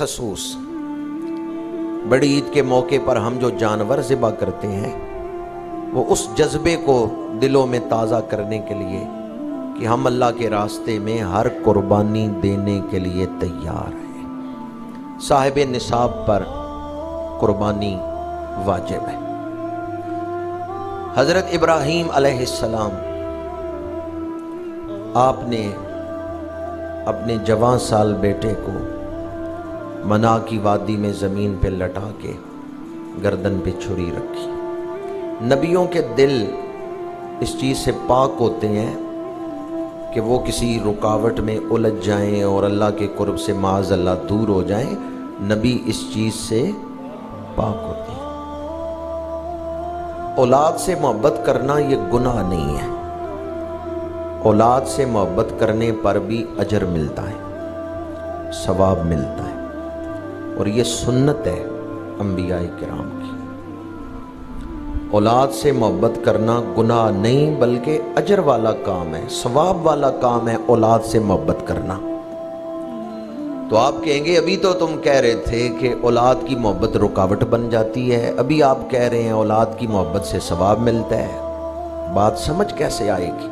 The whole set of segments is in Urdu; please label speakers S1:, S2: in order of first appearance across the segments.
S1: بالخصوص بڑی عید کے موقع پر ہم جو جانور ذبح کرتے ہیں وہ اس جذبے کو دلوں میں تازہ کرنے کے لیے کہ ہم اللہ کے راستے میں ہر قربانی دینے کے لیے تیار ہیں۔ صاحب نصاب پر قربانی واجب ہے۔ حضرت ابراہیم علیہ السلام آپ نے اپنے جوان سال بیٹے کو منا کی وادی میں زمین پہ لٹا کے گردن پہ چھری رکھی۔ نبیوں کے دل اس چیز سے پاک ہوتے ہیں کہ وہ کسی رکاوٹ میں الجھ جائیں اور اللہ کے قرب سے معاذ اللہ دور ہو جائیں، نبی اس چیز سے پاک ہوتے ہیں۔ اولاد سے محبت کرنا یہ گناہ نہیں ہے، اولاد سے محبت کرنے پر بھی اجر ملتا ہے، ثواب ملتا ہے، اور یہ سنت ہے انبیاء کرام کی۔ اولاد سے محبت کرنا گناہ نہیں بلکہ اجر والا کام ہے، ثواب والا کام ہے اولاد سے محبت کرنا۔ تو آپ کہیں گے ابھی تو تم کہہ رہے تھے کہ اولاد کی محبت رکاوٹ بن جاتی ہے، ابھی آپ کہہ رہے ہیں اولاد کی محبت سے ثواب ملتا ہے، بات سمجھ کیسے آئے گی؟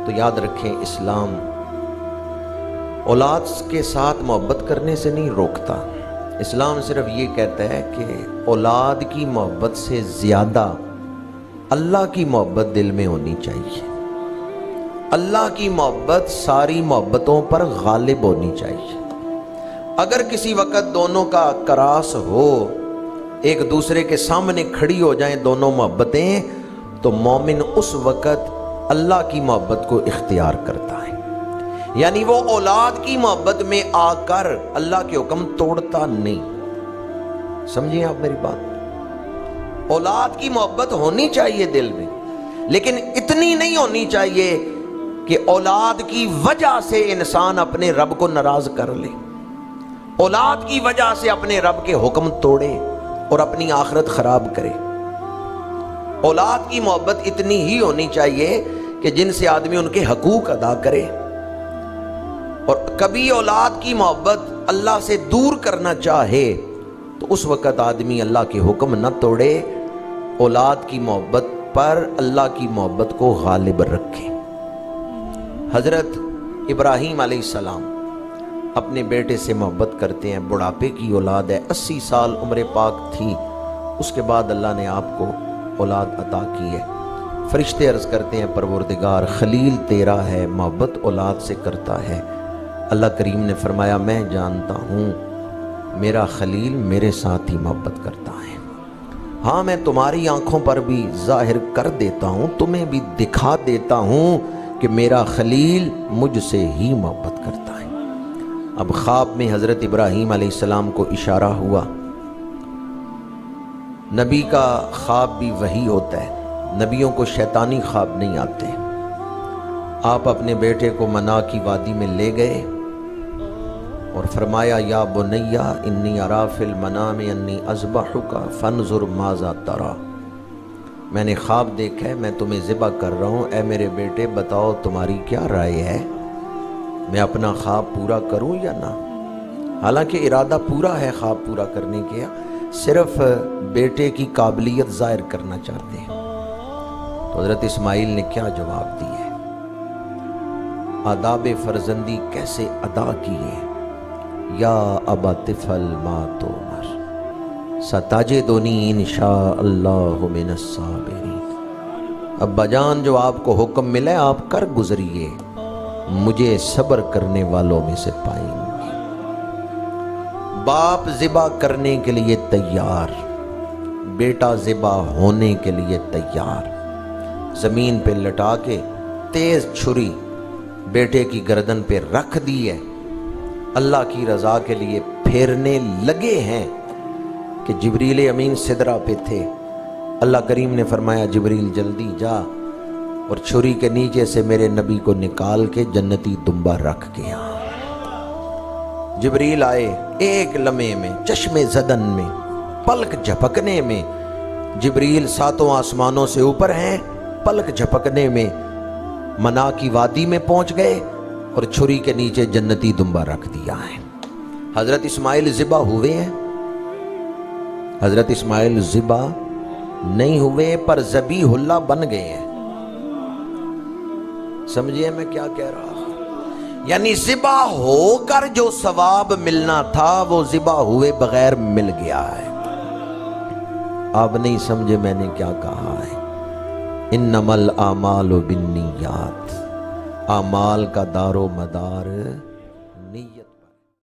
S1: تو یاد رکھیں، اسلام اولاد کے ساتھ محبت کرنے سے نہیں روکتا۔ اسلام صرف یہ کہتا ہے کہ اولاد کی محبت سے زیادہ اللہ کی محبت دل میں ہونی چاہیے، اللہ کی محبت ساری محبتوں پر غالب ہونی چاہیے۔ اگر کسی وقت دونوں کا کراس ہو، ایک دوسرے کے سامنے کھڑی ہو جائیں دونوں محبتیں، تو مومن اس وقت اللہ کی محبت کو اختیار کرتا ہے، یعنی وہ اولاد کی محبت میں آ کر اللہ کے حکم توڑتا نہیں۔ سمجھیں آپ میری بات؟ اولاد کی محبت ہونی چاہیے دل میں، لیکن اتنی نہیں ہونی چاہیے کہ اولاد کی وجہ سے انسان اپنے رب کو ناراض کر لے، اولاد کی وجہ سے اپنے رب کے حکم توڑے اور اپنی آخرت خراب کرے۔ اولاد کی محبت اتنی ہی ہونی چاہیے کہ جن سے آدمی ان کے حقوق ادا کرے، اور کبھی اولاد کی محبت اللہ سے دور کرنا چاہے تو اس وقت آدمی اللہ کے حکم نہ توڑے، اولاد کی محبت پر اللہ کی محبت کو غالب رکھے۔ حضرت ابراہیم علیہ السلام اپنے بیٹے سے محبت کرتے ہیں، بڑھاپے کی اولاد ہے، 80 سال عمر پاک تھی، اس کے بعد اللہ نے آپ کو اولاد عطا کی ہے۔ فرشتے عرض کرتے ہیں پروردگار خلیل تیرا ہے، محبت اولاد سے کرتا ہے۔ اللہ کریم نے فرمایا میں جانتا ہوں میرا خلیل میرے ساتھ ہی محبت کرتا ہے، ہاں میں تمہاری آنکھوں پر بھی ظاہر کر دیتا ہوں، تمہیں بھی دکھا دیتا ہوں کہ میرا خلیل مجھ سے ہی محبت کرتا ہے۔ اب خواب میں حضرت ابراہیم علیہ السلام کو اشارہ ہوا، نبی کا خواب بھی وحی ہوتا ہے، نبیوں کو شیطانی خواب نہیں آتے۔ آپ اپنے بیٹے کو منا کی وادی میں لے گئے اور فرمایا یا بنیا انی ارا فی المنام انی اذبحک فانظر ماذا تری، میں نے خواب دیکھا ہے، میں تمہیں ذبح کر رہا ہوں، اے میرے بیٹے بتاؤ تمہاری کیا رائے ہے، میں اپنا خواب پورا کروں یا نہ؟ حالانکہ ارادہ پورا ہے خواب پورا کرنے کے، صرف بیٹے کی قابلیت ظاہر کرنا چاہتے ہیں۔ تو حضرت اسماعیل نے کیا جواب دیے، آداب فرزندی کیسے ادا کیے، یا ابا طفل ما تؤمر ستجدنی انشاء اللہ من الصابرین، ابا جان جو آپ کو حکم ملا ہے آپ کر گزریے، مجھے صبر کرنے والوں میں سے پائیں گے۔ باپ ذبح کرنے کے لیے تیار، بیٹا ذبح ہونے کے لیے تیار، زمین پہ لٹا کے تیز چھری بیٹے کی گردن پہ رکھ دی ہے، اللہ کی رضا کے لیے پھیرنے لگے ہیں کہ جبریل امین سدرہ پہ تھے۔ اللہ کریم نے فرمایا جبریل جلدی جا اور چھری کے نیچے سے میرے نبی کو نکال کے جنتی دمبا رکھ گیا۔ جبریل آئے، ایک لمحے میں، چشم زدن میں، پلک جھپکنے میں، جبریل 7 آسمانوں سے اوپر ہیں، پلک جھپکنے میں منا کی وادی میں پہنچ گئے اور چھری کے نیچے جنتی دمبا رکھ دیا ہے۔ حضرت اسماعیل ذبح ہوئے ہیں؟ حضرت اسماعیل ذبح نہیں ہوئے پر ذبیح اللہ بن گئے ہیں۔ سمجھئے میں کیا کہہ رہا ہوں؟ یعنی ذبح ہو کر جو ثواب ملنا تھا وہ ذبح ہوئے بغیر مل گیا ہے۔ آپ نہیں سمجھے میں نے کیا کہا ہے؟ انما الاعمال بالنیات، اعمال کا دار و مدار